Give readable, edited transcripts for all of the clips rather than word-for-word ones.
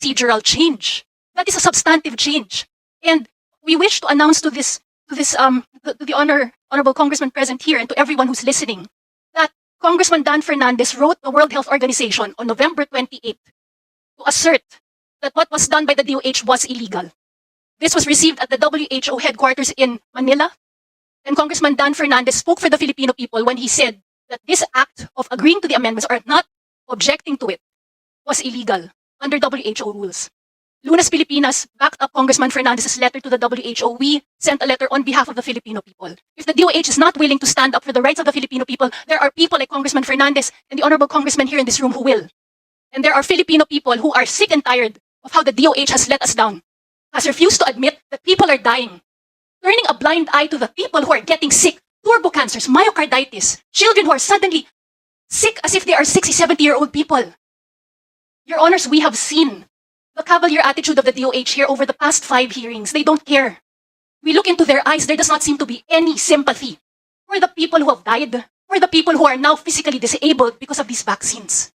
procedural change. That is a substantive change. And we wish to announce to the honorable congressman present here and to everyone who's listening that Congressman Dan Fernandez wrote the World Health Organization on November 28th to assert that what was done by the DOH was illegal. This was received at the WHO headquarters in Manila, and Congressman Dan Fernandez spoke for the Filipino people when he said that this act of agreeing to the amendments or not objecting to it was illegal under WHO rules. Lunas Pilipinas backed up Congressman Fernandez's letter to the WHO. We sent a letter on behalf of the Filipino people. If the DOH is not willing to stand up for the rights of the Filipino people, there are people like Congressman Fernandez and the honorable congressman here in this room who will. And there are Filipino people who are sick and tired of how the DOH has let us down, has refused to admit that people are dying, turning a blind eye to the people who are getting sick, turbo cancers, myocarditis, children who are suddenly sick as if they are 60, 70-year-old people. Your honors, we have seen the cavalier attitude of the DOH here over the past 5 hearings. They don't care. We look into their eyes, there does not seem to be any sympathy for the people who have died, for the people who are now physically disabled because of these vaccines.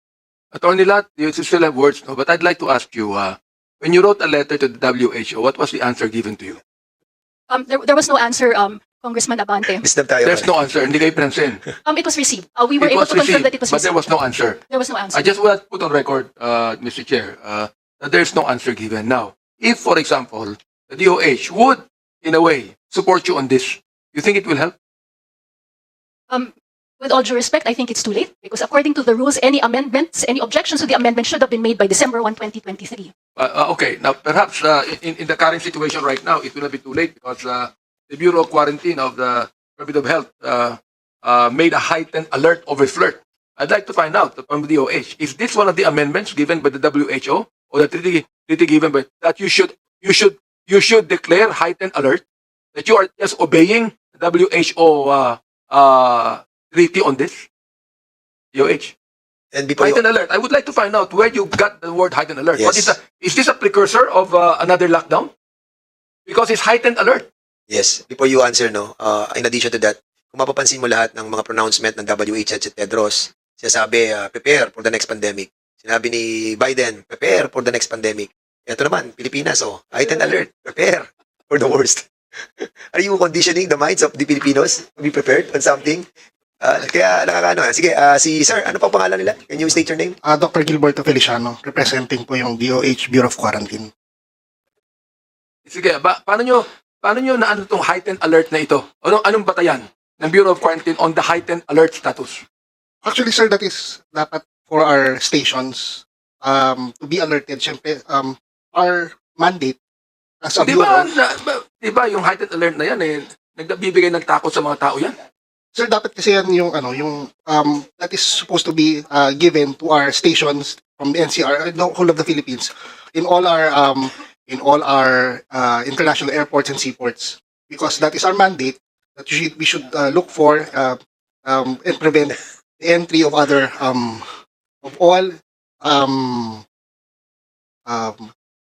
Attorney Lat, you still have words, no? But I'd like to ask you, when you wrote a letter to the WHO, what was the answer given to you? There was no answer, Congressman Abante. There's no answer. Hindi kayo pinansin. It was received. We were It able was to confirm received, that it was but received. there was no answer. There was no answer. I just want to put on record, Mr. Chair, that there's no answer given. Now, if, for example, the DOH would, in a way, support you on this, you think it will help? With all due respect, I think it's too late because according to the rules, any amendments, any objections to the amendment should have been made by December 1, 2023. Okay, now perhaps in the current situation right now, it will not be too late because the Bureau of Quarantine of the Department of Health made a heightened alert over flirt. I'd like to find out from the DOH, is this one of the amendments given by the WHO or the treaty given by that you should declare heightened alert, that you are just obeying the WHO treaty on this? DOH. And before Heightened alert. I would like to find out where you got the word heightened alert. Yes. What is this a precursor of another lockdown? Because it's heightened alert. Yes, before you answer, no, in addition to that, kung mapapansin mo lahat ng mga pronouncement ng WHO at Tedros, sinasabi, prepare for the next pandemic. Sinabi ni Biden, prepare for the next pandemic. Ito naman, Pilipinas, heightened alert, prepare for the worst. Are you conditioning the minds of the Filipinos to be prepared on something? Kaya nakakaano. Sige, si Sir, ano pang pangalan nila? Can you state your name? Dr. Gilberto Feliciano, representing po yung DOH Bureau of Quarantine. Sige, paano nyo naano itong heightened alert na ito? Anong batayan ng Bureau of Quarantine on the heightened alert status? Actually, sir, that is dapat for our stations to be alerted. Siyempre, our mandate as a bureau. Di ba yung heightened alert na yan, nagbibigay ng takot sa mga tao yan? Sir, dapat kasi yan yung that is supposed to be given to our stations from the NCR, the whole of the Philippines, in all our international airports and seaports, because that is our mandate that we should look for and prevent the entry of other of all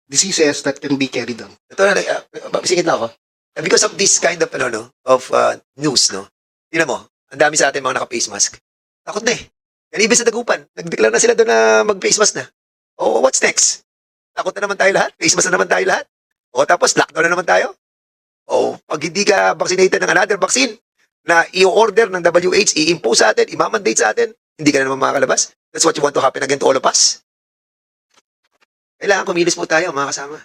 diseases that can be carried on. Ito, singit na ako. Because of this kind of, news, no? Tingnan mo, ang dami sa atin mga naka-face mask. Takot na eh. Yan, ibig sa Dagupan, nag-declare na sila doon na mag-face mask na. Oh, what's next? Takot na naman tayo lahat? Face mask na naman tayo lahat? O tapos, lockdown na naman tayo? O pag hindi ka vaccinated ng another vaccine na i-order ng WH, i-impose sa atin, i-mandate sa atin, hindi ka na naman makakalabas. That's what you want to happen again to all of us. Kailangan kumilis po tayo, mga kasama.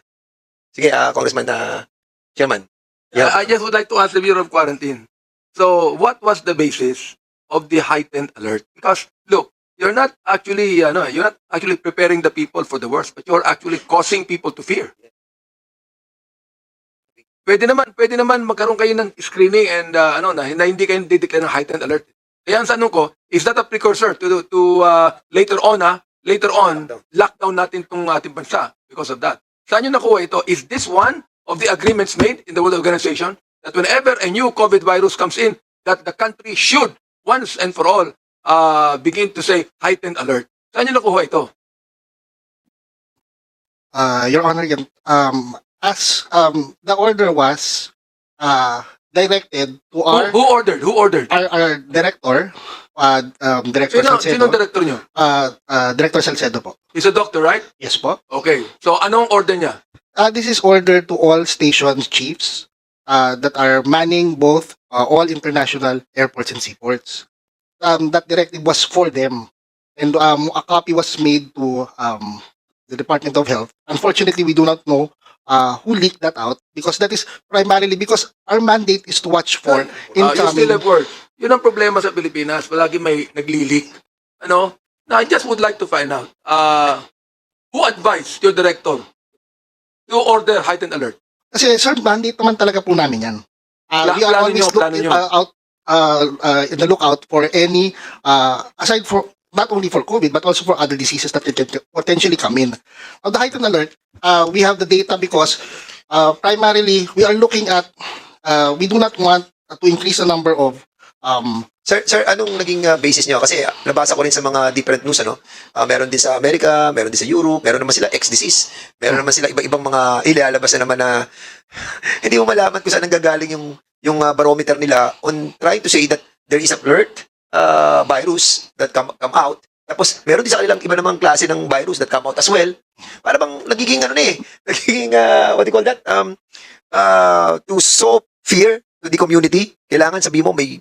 Sige, Congressman, Chairman. Yeah. I just would like to ask the Bureau of Quarantine. So, what was the basis of the heightened alert? Because, look, you're not actually preparing the people for the worst, but you're actually causing people to fear. Pwede naman magkaroon kayo ng screening and na hindi kayo dideclare ng heightened alert. Kaya ang tanong ko, is that a precursor to later on lockdown natin tong ating bansa because of that? Saan nyo nakuha ito? Is this one of the agreements made in the World Organization that whenever a new COVID virus comes in, that the country should once and for all begin to say heightened alert? Saan nyo nakuha ito? Your Honor, as the order was directed to Who ordered? Who ordered? our director, Director Sino Salcedo. director nyo? Director Salcedo po. He's a doctor, right? Yes po. Okay. So, anong order niya? This is ordered to all station chiefs that are manning both all international airports and seaports. That directive was for them, and a copy was made to the Department of Health. Unfortunately, we do not know who leaked that out because that is primarily because our mandate is to watch for You incoming. still have work. Yun ang problema sa Pilipinas. Palagi may naglilik. Ano? Now, I just would like to find out, who advised your director to order heightened alert? Kasi sir, mandate naman talaga po namin yan. We are Plano always nyo, plano nyo. out in the lookout for any, aside for, not only for COVID, but also for other diseases that can potentially come in. Now, the heightened alert, we have the data because primarily we are looking at, we do not want to increase the number of Sir, anong naging basis niyo? Kasi nabasa ko rin sa mga different news, ano? Meron din sa Amerika, meron din sa Europe, meron naman sila X-disease, meron naman sila iba-ibang mga ilalabas na naman na hindi mo malaman kung saan nanggagaling yung barometer nila on trying to say that there is a flirt virus that come out. Tapos, meron din sa kanilang iba namang klase ng virus that come out as well. Para bang nagiging nagiging, what do you call that? To sow fear to the community, kailangan sabi mo may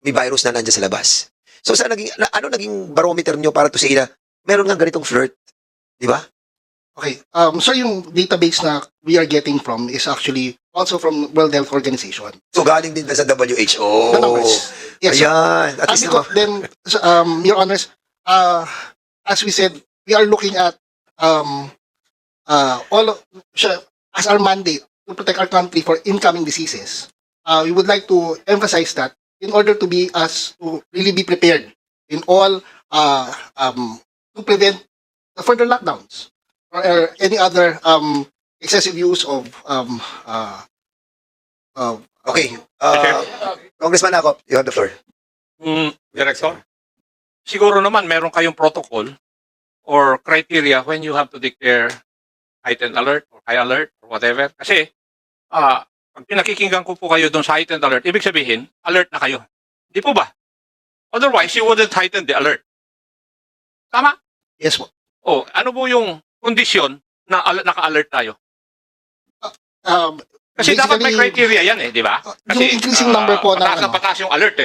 virus na nandiyan sa labas. So, ano naging barometer nyo para to say na meron nga ganitong flirt? Di ba? Okay. So yung database na we are getting from is actually also from World Health Organization. So, galing din sa WHO. The numbers. Yes. Ayan. At least Because then, Your Honors, as we said, we are looking at as our mandate to protect our country for incoming diseases. We would like to emphasize that in order to really be prepared in all to prevent the further lockdowns or any other excessive use of Okay. Congressman Acop, you have the floor. Director, siguro naman meron kayong protocol or criteria when you have to declare heightened alert or high alert or whatever. Kasi, pag pinakikinggan ko po kayo doon sa heightened alert, ibig sabihin, alert na kayo. Di po ba? Otherwise, you wouldn't heighten the alert. Tama? yes po. O, ano po yung kondisyon na naka-alert tayo? Kasi dapat may criteria yan di ba? Yung increasing number po pataas na na pataas yung alert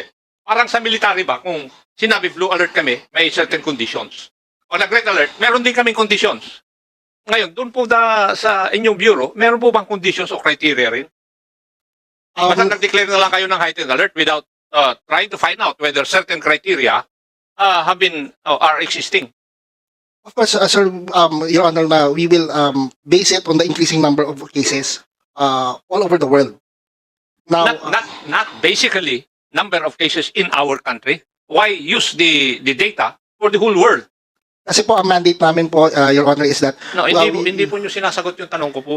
Parang sa military ba, kung sinabi blue alert kami, may certain conditions. O nag-red alert, meron din kaming conditions. Ngayon, doon po sa inyong bureau, meron po bang conditions o criteria rin? Basta nag-declare na lang kayo ng heightened alert without trying to find out whether certain criteria have been are existing. Of course, sir, Your Honor, we will base it on the increasing number of cases all over the world. Now, Not basically number of cases in our country. Why use the data for the whole world? kasi po ang mandate namin po, Your Honor, is that No, hindi po nyo sinasagot yung tanong ko po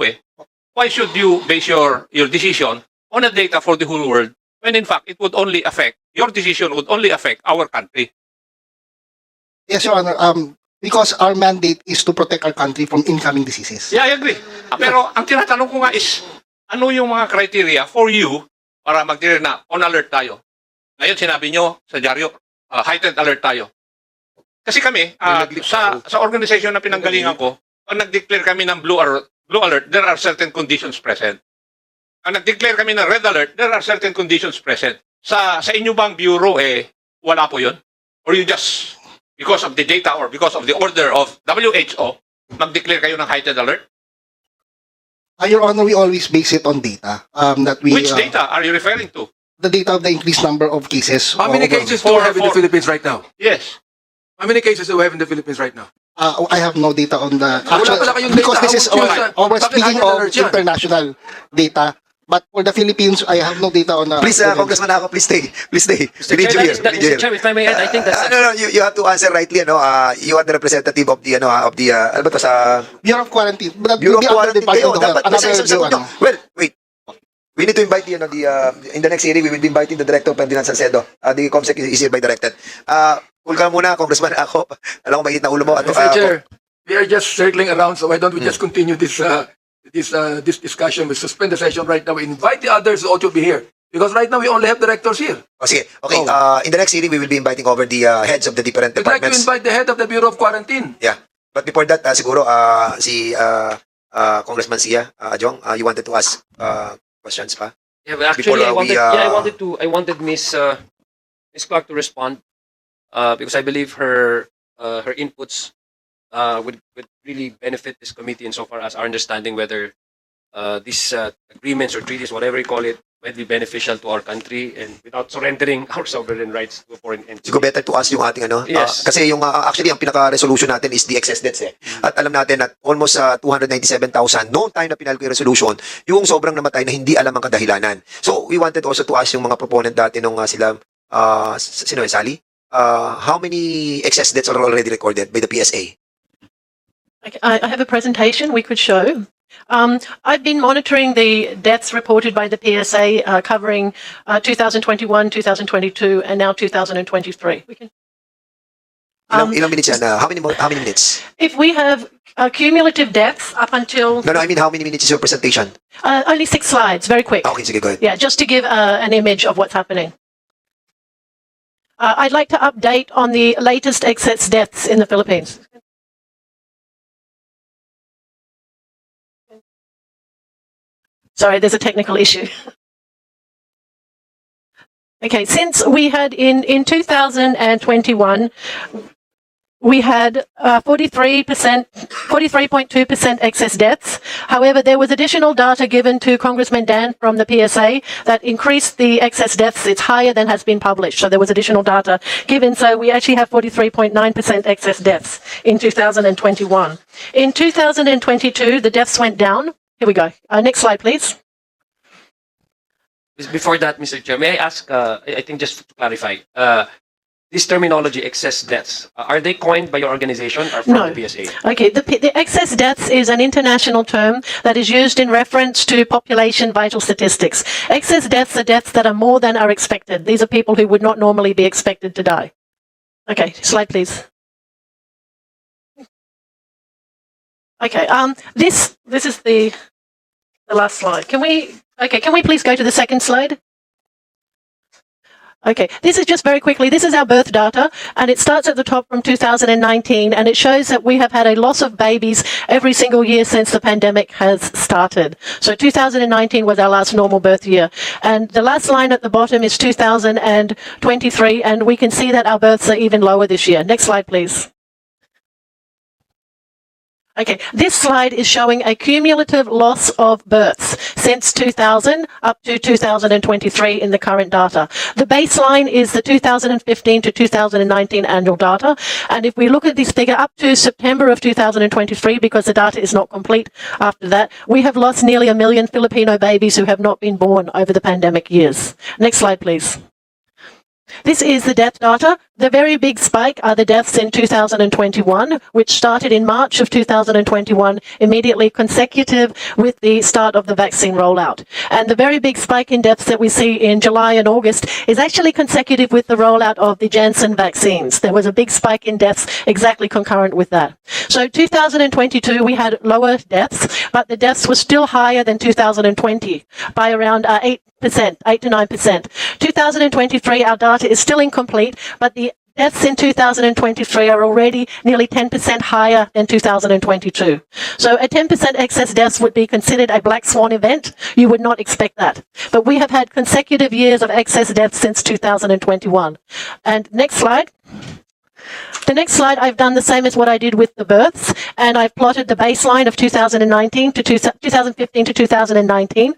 Why should you base your decision on a data for the whole world when in fact it would only affect, your decision would only affect our country? yes, Your Honor, because our mandate is to protect our country from incoming diseases. Yeah, I agree. Pero ang tinatanong ko nga is, ano yung mga criteria for you para mag-declare na on alert tayo? Ngayon sinabi nyo sa dyaryo, heightened alert tayo. Kasi kami, sa organization na pinanggalingan ko, pag nag-declare kami ng blue alert, there are certain conditions present. Pag nag-declare kami ng red alert, there are certain conditions present. Sa inyo bang bureau, wala po yun? Or you just, because of the data or because of the order of WHO, mag-declare kayo ng heightened alert? Your Honor, we always base it on data. That we, Which data are you referring to? The data of the increased number of cases. How many over- cases do we have in the Philippines right now? Yes. How many cases do we have in the Philippines right now? I have no data on the Wala pala kayong because data. this is How would you- we're Bakit speaking heightened of alert yan? international data. But for the Philippines, I have no data on. Please, Congressman Acop, please stay. Please stay. We need you here. We need you Mr. Chair, here. if I may add, I think that's No, you have to answer rightly, you are the representative of the, ano ba to, sa Bureau of Quarantine. But Bureau of the other Quarantine kayo. Department of Health, Dapat kasi another sasagot nyo. bureau, Well, wait. We need to invite in the next hearing, we will be inviting the Director of Ferdinand Salcedo. The COMSEC is hereby directed. Cool ka muna, Congressman Acop. Alam ko, mahigit na ulo mo. Mr. Chair, we are just circling around, so why don't we just continue this discussion? We suspend the session right now. We invite the others to also be here. Because right now we only have directors here. O sige, okay. Oh. In the next hearing, we will be inviting over the heads of the different We'd like to departments. invite the head of the Bureau of Quarantine. Yeah. But before that, siguro, si Congressman Sia, Jong, you wanted to ask questions pa? Yeah, but Before, actually, we, I wanted Miss Clark to respond because I believe her inputs would really benefit this committee insofar as our understanding whether these agreements or treaties, whatever you call it, might be beneficial to our country and without surrendering our sovereign rights to a foreign entity. siguro better to ask yung ating ano. Yes. Kasi yung, actually, ang pinaka-resolution natin is the excess debts eh. At alam natin at almost 297,000, noong time na pinal ko yung resolution, yung sobrang namatay na hindi alam ang kadahilanan. So, we wanted also to ask yung mga proponent dati nung sila, sino yun, Sally? How many excess debts are already recorded by the PSA? I have a presentation we could show. I've been monitoring the deaths reported by the PSA covering 2021, 2022, and now 2023. We can, Ilang minutes yan? How many minutes? if we have cumulative deaths up until No, I mean, how many minutes is your presentation? only 6 slides, very quick. Okay, sige, go ahead. Yeah, just to give an image of what's happening. I'd like to update on the latest excess deaths in the Philippines. Sorry, there's a technical issue. Okay, since we had in 2021, we had 43.2% excess deaths. However, there was additional data given to Congressman Dan from the PSA that increased the excess deaths. It's higher than has been published. So there was additional data given. So we actually have 43.9% excess deaths in 2021. In 2022, the deaths went down. Here we go. Next slide, please. Before that, Mr. Chair, may I ask, I think just to clarify, this terminology, excess deaths, are they coined by your organization or from No. the PSA? Okay, the excess deaths is an international term that is used in reference to population vital statistics. Excess deaths are deaths that are more than are expected. These are people who would not normally be expected to die. Okay, slide please. Okay, this is the last slide. Can we please go to the second slide? Okay, this is just very quickly, this is our birth data, and it starts at the top from 2019, and it shows that we have had a loss of babies every single year since the pandemic has started. So 2019 was our last normal birth year. And the last line at the bottom is 2023, and we can see that our births are even lower this year. Next slide, please. Okay, this slide is showing a cumulative loss of births since 2000 up to 2023 in the current data. The baseline is the 2015 to 2019 annual data. And if we look at this figure up to September of 2023, because the data is not complete after that, we have lost nearly 1 million Filipino babies who have not been born over the pandemic years. Next slide, please. This is the death data. The very big spike are the deaths in 2021, which started in March of 2021, immediately consecutive with the start of the vaccine rollout. And the very big spike in deaths that we see in July and August is actually consecutive with the rollout of the Janssen vaccines. There was a big spike in deaths exactly concurrent with that. So 2022, we had lower deaths, but the deaths were still higher than 2020 by around 8 to 9%. 2023, our data is still incomplete, but the deaths in 2023 are already nearly 10% higher than 2022. So a 10% excess deaths would be considered a black swan event. You would not expect that. But we have had consecutive years of excess deaths since 2021. And next slide. The next slide, I've done the same as what I did with the births, and I've plotted the baseline of 2019 to 2015 to 2019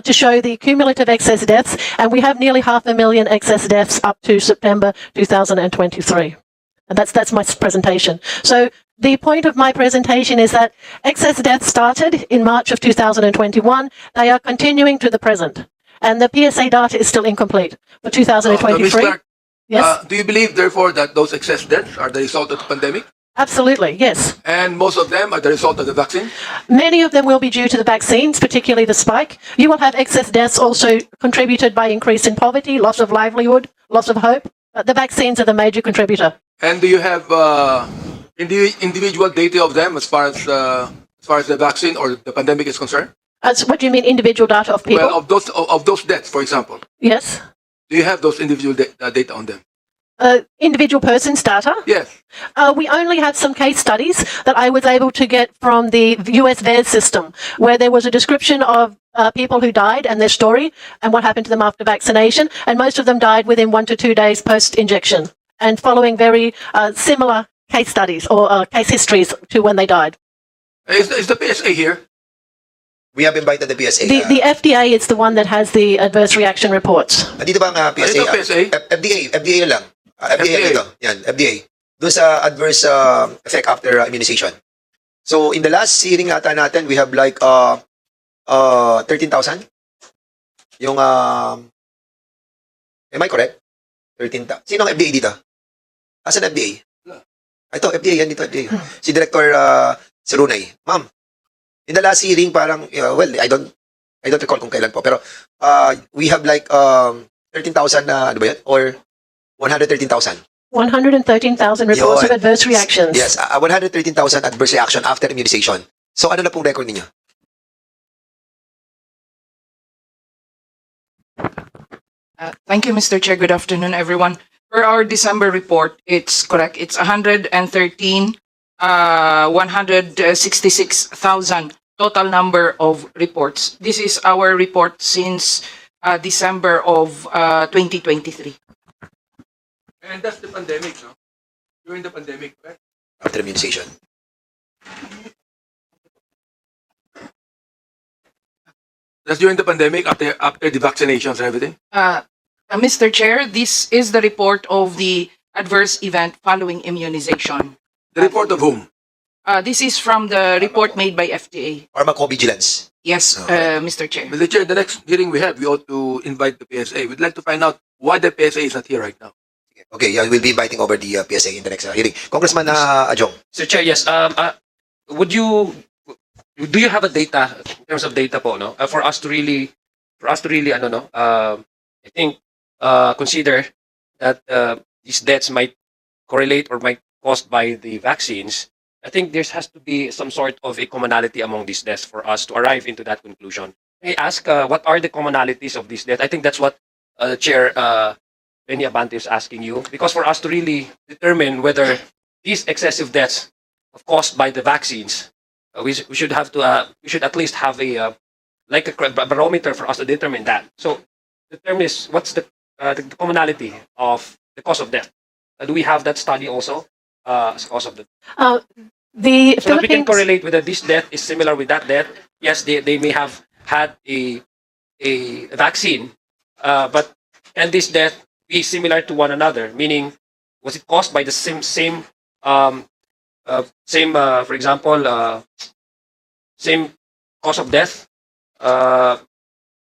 to show the cumulative excess deaths, and we have nearly 500,000 excess deaths up to September 2023. And that's my presentation. So the point of my presentation is that excess deaths started in March of 2021. They are continuing to the present, and the PSA data is still incomplete for 2023. Ms. Clark, Yes, do you believe, therefore, that those excess deaths are the result of the pandemic? absolutely, yes. And most of them are the result of the vaccine? Many of them will be due to the vaccines, particularly the spike. You will have excess deaths also contributed by increase in poverty, loss of livelihood, loss of hope. The vaccines are the major contributor. And do you have individual data of them as far as the vaccine or the pandemic is concerned? So what do you mean, individual data of people? Well, of those deaths, for example, Yes. do you have those individual data on them? Individual persons data. Yes. We only have some case studies that I was able to get from the US VAERS system, where there was a description of people who died and their story and what happened to them after vaccination, and most of them died within 1 to 2 days post-injection, and following very similar case studies or case histories to when they died. Is the PSA here? We have invited the PSA. The FDA is the one that has the adverse reaction reports. Nandito ba ang PSA? Ano PSA? FDA lang. FDA ito. Yan, FDA. Doon sa adverse effect after immunization. So, in the last hearing ata natin, we have like 13,000. Yung, am I correct? 13,000. Sino ang FDA dito? Asan FDA? Ito, FDA. Yan dito, FDA. Si Director Serunay. Ma'am, in the last hearing, parang, well, I don't recall kung kailan po. Pero, we have like 13,000 na, ano ba yan? Or 113,000. 113,000 reports of Yun. adverse reactions. Yes, 113,000 adverse reaction after immunization. So, ano na pong record ninyo? Thank you, Mr. Chair. Good afternoon, everyone. For our December report, it's correct. It's 166,000 total number of reports. This is our report since December of 2023. And that's the pandemic, no? During the pandemic, right? After immunization. That's during the pandemic, after the vaccinations and everything? Mr. Chair, this is the report of the adverse event following immunization. The report of whom? This is from the report made by FDA. Pharmacovigilance. Yes, Okay. Mr. Chair. Mr. Chair, the next hearing we have, we ought to invite the PSA. We'd like to find out why the PSA is not here right now. Okay, yeah, we'll be inviting over the PSA in the next hearing. Congressman Ajong. Sir Chair, yes. Do you have a data in terms of data po, no? For us to really, ano, no? I think consider that these deaths might correlate or might caused by the vaccines. I think there has to be some sort of a commonality among these deaths for us to arrive into that conclusion. May I ask what are the commonalities of these deaths? I think that's what Chair Benny Abante is asking you, because for us to really determine whether these excessive deaths caused by the vaccines, we should have to we should at least have a like a barometer for us to determine that. So the term is, what's the commonality of the cause of death? Do we have that study also as cause of the? The So that we can Philippines. correlate whether this death is similar with that death. Yes, they may have had a vaccine, but can this death be similar to one another? Meaning, was it caused by the same for example, same cause of death,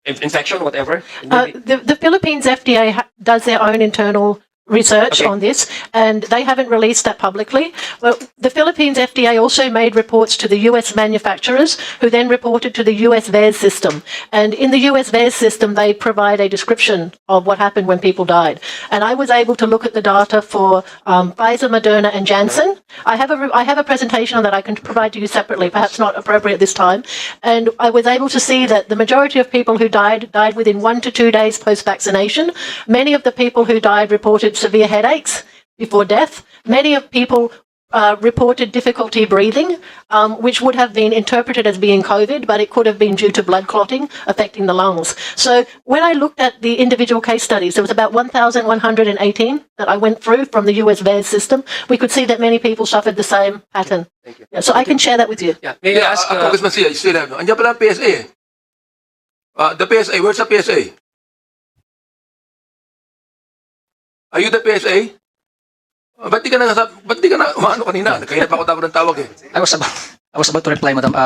infection, whatever? The Philippines FDA does their own internal research Okay. on this, and they haven't released that publicly. But the Philippines FDA also made reports to the US manufacturers, who then reported to the US VAERS system. And in the US VAERS system, they provide a description of what happened when people died. And I was able to look at the data for Pfizer, Moderna, and Janssen. I have a presentation that I can provide to you separately, perhaps not appropriate this time. And I was able to see that the majority of people who died within 1 to 2 days post-vaccination. Many of the people who died reported severe headaches before death. Many of people reported difficulty breathing, which would have been interpreted as being COVID, but it could have been due to blood clotting affecting the lungs. So when I looked at the individual case studies, there was about 1,118 that I went through from the US VAERS system. We could see that many people suffered the same pattern. Thank you. Yeah, so I can share that with you. Yeah, may I ask? Congressman Sia, you still have, no? Andiyan pala ang PSA eh. The PSA, where's the PSA? Are you the PSA? Ba't di ka na, ano kanina? Kaya pa ako tapos ng tawag eh. I was about to reply, Madam,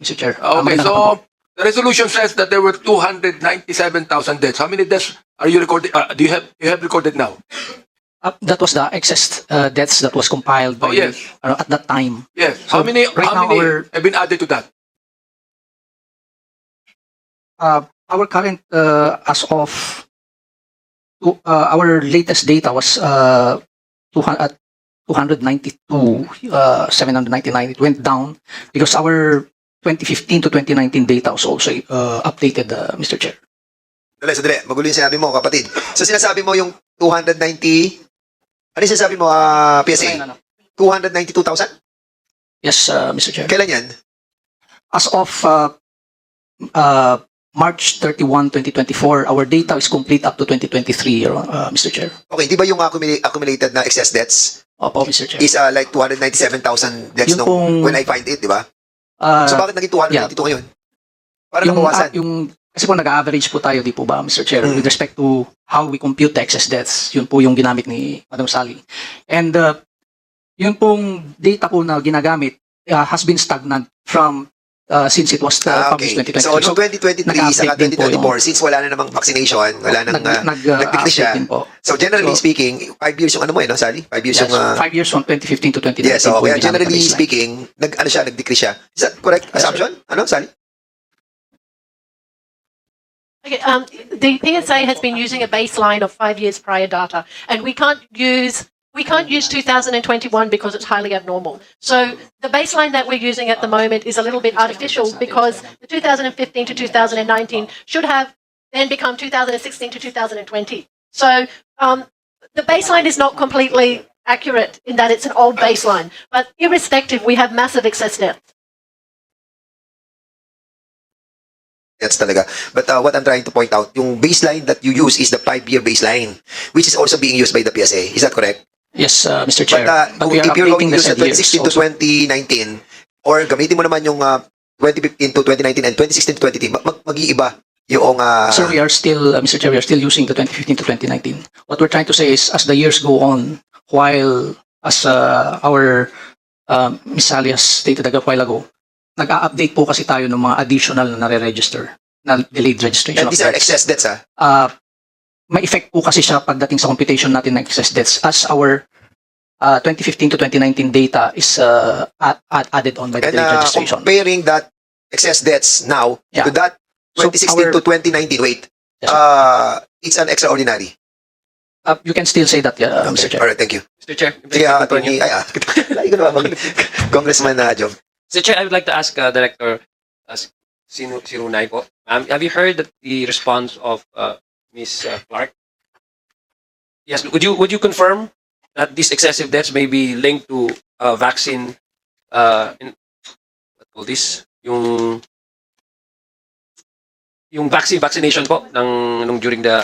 Mr. Chair. Okay, so the resolution says that there were 297,000 deaths. How many deaths are you recording? Do you have recorded now? That was the excess deaths that was compiled by Oh, yes. at that time. Yes. So, How many right now have been added to that? Our current, as of our latest data was 292, 799. It went down because our 2015 to 2019 data was also updated, Mr. Chair. Sandali. Magulo yung sinabi mo, kapatid. So sinasabi mo yung 290, ano yung sinasabi mo, PSA? 292,000? Yes, Mr. Chair. Kailan yan? As of March 31, 2024, our data is complete up to 2023, Mr. Chair. Okay, di ba yung accumulated na excess debts Opo, Mr. Chair. is like 297,000 debts Yung nung pong- when I find it, di ba? Uh, So bakit naging 292 ngayon? Para yung, nabawasan. kasi po nag-average po tayo, di po ba, Mr. Chair, Mm. with respect to how we compute the excess deaths, yun po yung ginamit ni Madam Sally. And yun pong data po na ginagamit has been stagnant from since it was Okay. published 2023. So, noong 2023 saka nag-update din po 2024, since wala na namang vaccination, wala nang nag-decrease siya. din po. So, generally So- speaking, 5 years yung ano mo no, Sally? 5 years Yes, yung... 5 years from 2015 to 2019. yes, so, po kaya yung ginamit na generally baseline. speaking, nag-decrease siya. Is that correct Yes, sir. assumption? Ano, Sally? Okay, the PSA has been using a baseline of 5 years prior data, and we can't use 2021 because it's highly abnormal. So the baseline that we're using at the moment is a little bit artificial because the 2015 to 2019 should have then become 2016 to 2020. So the baseline is not completely accurate in that it's an old baseline, but irrespective, we have massive excess deaths. That's talaga. But what I'm trying to point out, yung baseline that you use is the 5-year baseline, which is also being used by the PSA. Is that correct? Yes, Mr. Chair. But we are if you're going updating to the use the said years 2016 to also. 2019, or gamitin mo naman yung 2015 to 2019 and 2016 to 2020, mag-iiba yung... Sir, we are still, Mr. Chair, we are still using the 2015 to 2019. What we're trying to say is, as the years go on, while, as our Ms. Sally has stated a while ago, nag-a-update po kasi tayo ng mga additional na nare-register, na delayed registration and these are deaths. excess debts, ha? May effect po kasi siya pagdating sa computation natin ng excess deaths as our 2015 to 2019 data is added on by the And delayed registration. comparing that excess debts now to Yeah. that So 2016 to our- 2019, wait, Yes, it's an extraordinary. You can still say that, Mr. Chair. Alright, thank you. Mr. Chair, if Sige, I can attorney, continue. lagi ko naman Congressman Job. Mr. Chair, I would like to ask Director Sirunay po. Have you heard the response of Ms. Clark? Yes, would you confirm that these excessive deaths may be linked to vaccine what call this? Yung vaccination po nung during the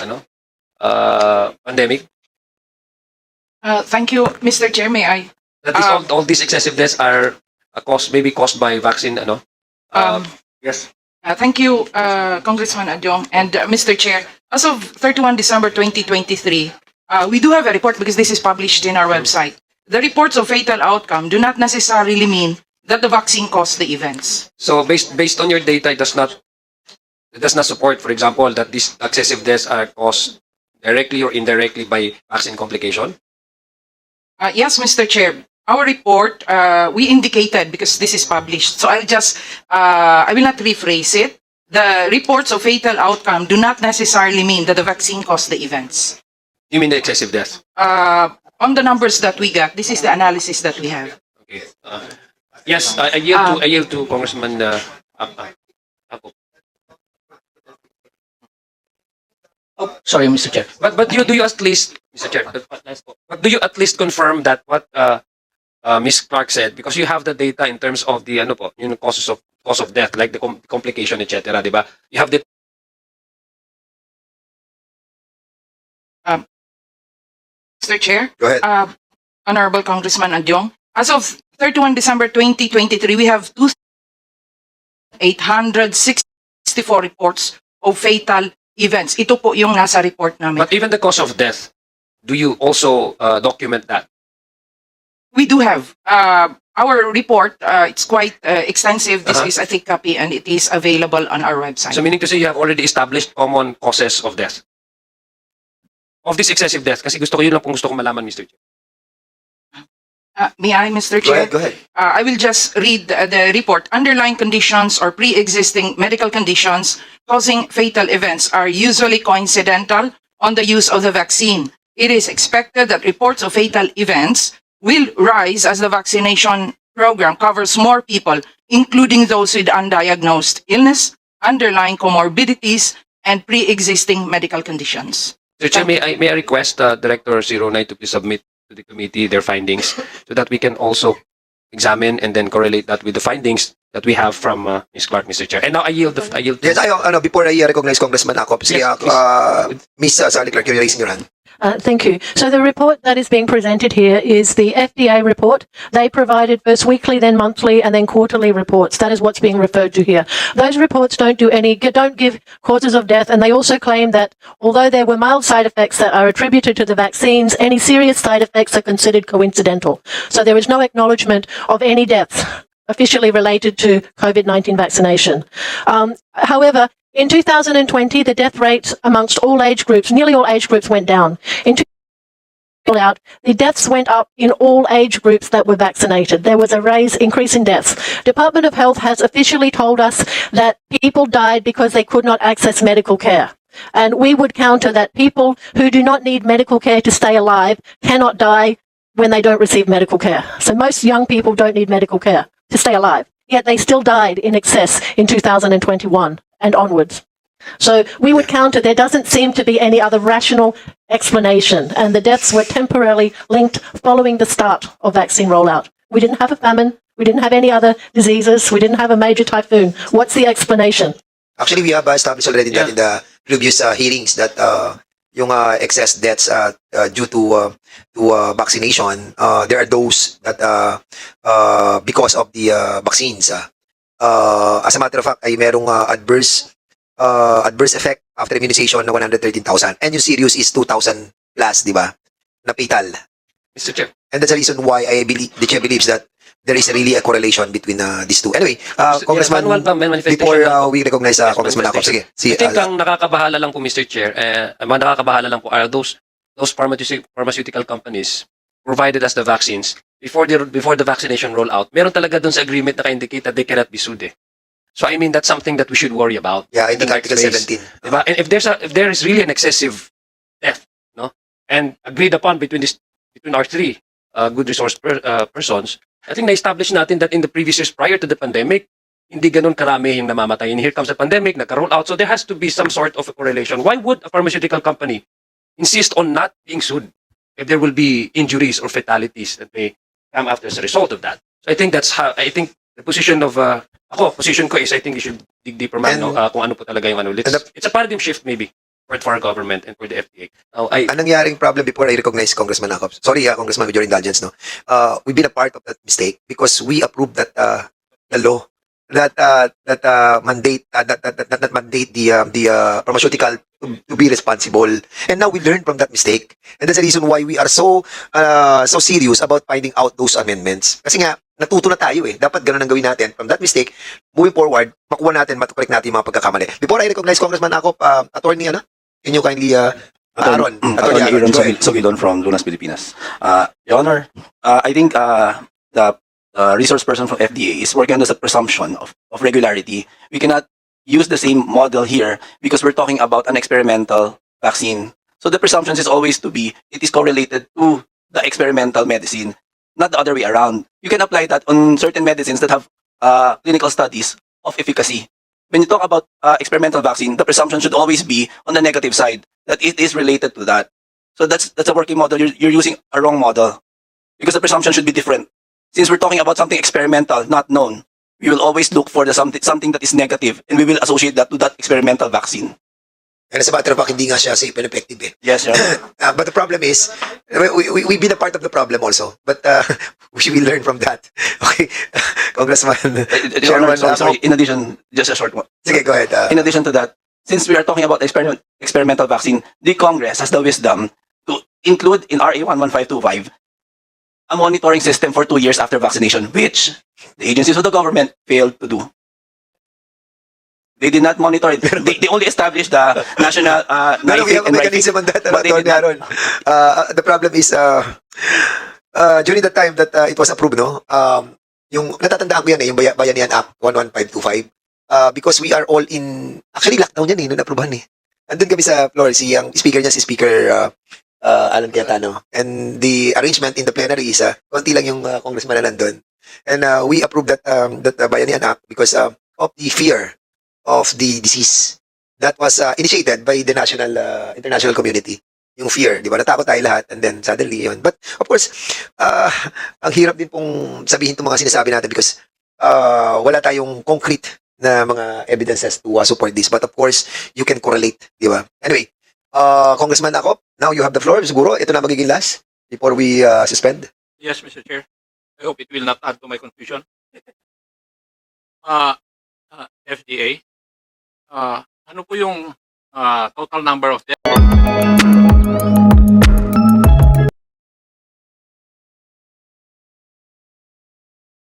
pandemic? Thank you, Mr. Chair. May I? That is all these excessive deaths are maybe caused by vaccine yes. Thank you, Congressman Adjong and Mr. Chair. As of 31 December 2023, we do have a report because this is published in our website. The reports of fatal outcome do not necessarily mean that the vaccine caused the events. So based on your data, it does not support, for example, that these excessive deaths are caused directly or indirectly by vaccine complication. Yes, Mr. Chair. Our report, we indicated because this is published. So I'll just, I will not rephrase it. The reports of fatal outcome do not necessarily mean that the vaccine caused the events. You mean the excessive deaths? On the numbers that we got, this is the analysis that we have. Okay. Yes, I yield to Congressman Apo. Oh, sorry, Mr. Chair. But do you at least, Mr. Chair, but do you at least confirm that what Ms. Clark said, because you have the data in terms of the cause of death, like the complication, etc. Diba? You have the Mr. Chair, Go ahead. Honorable Congressman Adjong, as of 31 December 2023, we have 2,864 reports of fatal events. Ito po yung nasa report namin. but even the cause of death, do you also document that? We do have. Our report, it's quite extensive. This Uh-huh. is a thick copy and it is available on our website. So meaning to say you have already established common causes of death. Of this excessive death. Kasi yun lang pong gusto ko malaman, Mr. Chair. May I, Mr. Go Chair? ahead, go ahead. I will just read the report. Underlying conditions or pre-existing medical conditions causing fatal events are usually coincidental on the use of the vaccine. It is expected that reports of fatal events will rise as the vaccination program covers more people, including those with undiagnosed illness, underlying comorbidities, and pre-existing medical conditions. Mr. Chair, may I request Director 09 to please submit to the committee their findings so that we can also examine and then correlate that with the findings that we have from Ms. Clark, Mr. Chair. And now I yield to Yes, before I recognize Congressman Akop, sige, Yes, please. Miss Sally Clark, you're raising your hand. Thank you. So the report that is being presented here is the FDA report. They provided first weekly, then monthly, and then quarterly reports. That is what's being referred to here. Those reports don't give causes of death, and they also claim that although there were mild side effects that are attributed to the vaccines, any serious side effects are considered coincidental. So there is no acknowledgement of any deaths officially related to COVID-19 vaccination. However, in 2020, the death rate amongst all age groups, nearly all age groups, went down. In the deaths went up in all age groups that were vaccinated. There was a increase in deaths. Department of Health has officially told us that people died because they could not access medical care. And we would counter that people who do not need medical care to stay alive cannot die when they don't receive medical care. So most young people don't need medical care to stay alive, yet they still died in excess in 2021 and onwards. So we would counter there doesn't seem to be any other rational explanation, and the deaths were temporarily linked following the start of vaccine rollout. We didn't have a famine, we didn't have any other diseases, we didn't have a major typhoon. What's the explanation? Actually, we have established already that in the previous hearings that yung excess deaths due to vaccination, there are those that because of the vaccines. As a matter of fact, ay merong adverse effect after immunization na 113,000. And yung serious is 2,000 plus, di ba? Na fatal. Mr. Chair. And that's the reason why the chair believes that there is really a correlation between these two. Anyway, Congressman, before we recognize Congressman Akop, sige. I think ang nakakabahala lang po, Mr. Chair, ang nakakabahala lang po are those pharmaceutical companies provided us the vaccines before the vaccination rollout. Meron talaga dun sa agreement na ka-indicate that they cannot be sued. So I mean that's something that we should worry about. Yeah, I think In the Article first 17. place. Diba? And if there is really an excessive death, no, and agreed upon between our three good resource persons, I think na-establish natin that in the previous years prior to the pandemic, hindi ganun karami yung namamatay. And here comes the pandemic, nagka-roll out. So there has to be some sort of a correlation. Why would a pharmaceutical company insist on not being sued if there will be injuries or fatalities that may come after as a result of that? So I think that's how, I think the position of, position ko is I think you should dig deeper man, no? Kung ano po talaga yung ano. It's a paradigm shift maybe for our government and for the FDA. Anong nangyaring problem before I recognize Congressman Akop? Sorry, Congressman, with your indulgence, no? We've been a part of that mistake because we approved that the law that mandate the pharmaceutical to be responsible, and now we learned from that mistake, and that's the reason why we are so serious about finding out those amendments. Kasi nga natuto na tayo eh. Dapat ganun ang gawin natin. From that mistake, moving forward, makuha natin, matukorek natin yung mga pagkakamali. Before I recognize Congressman Akop, attorney, can you kindly Aaron, Aaron Sobilon from Lunas, Pilipinas. Your Honor, I think the resource person from FDA is working under the presumption of regularity. We cannot use the same model here because we're talking about an experimental vaccine. So the presumption is always to be, it is correlated to the experimental medicine, not the other way around. You can apply that on certain medicines that have clinical studies of efficacy. When you talk about experimental vaccine, the presumption should always be on the negative side, that it is related to that. So that's a working model. You're using a wrong model because the presumption should be different. Since we're talking about something experimental, not known, we will always look for something that is negative, and we will associate that to that experimental vaccine. And as a matter of fact, hindi nga siya safe and effective eh. Yes, Your Honor. But the problem is, we've been a part of the problem also. But we will learn from that. Okay, Congressman. Your Honor, sorry, in addition, just a short one. Sige, go ahead. In addition to that, since we are talking about experimental vaccine, the Congress has the wisdom to include in RA 11525 a monitoring system for 2 years after vaccination, which the agencies of the government failed to do. They did not monitor it. They only established the national No, we have a mechanism on that, Attorney Aaron. The problem is, during the time that it was approved, no, yung natatandaan ko yan yung Bayanihan Act 11525, because we are all in, actually lockdown yan nung na-approvehan Andun kami sa floor, yung speaker niya, si Speaker Alan Cayetano. And the arrangement in the plenary is, konti lang yung congressman na nandun. And we approved that Bayanihan Act because of the fear of the disease that was initiated by the international community. Yung fear, di ba? Natakot tayo lahat and then suddenly yun. But of course, ang hirap din pong sabihin itong mga sinasabi natin because wala tayong concrete na mga evidences to support this. But of course, you can correlate, di ba? Anyway, Congressman Acop, now you have the floor. Siguro, ito na magiging last before we suspend. Yes, Mr. Chair. I hope it will not add to my confusion. FDA, ano po yung total number of deaths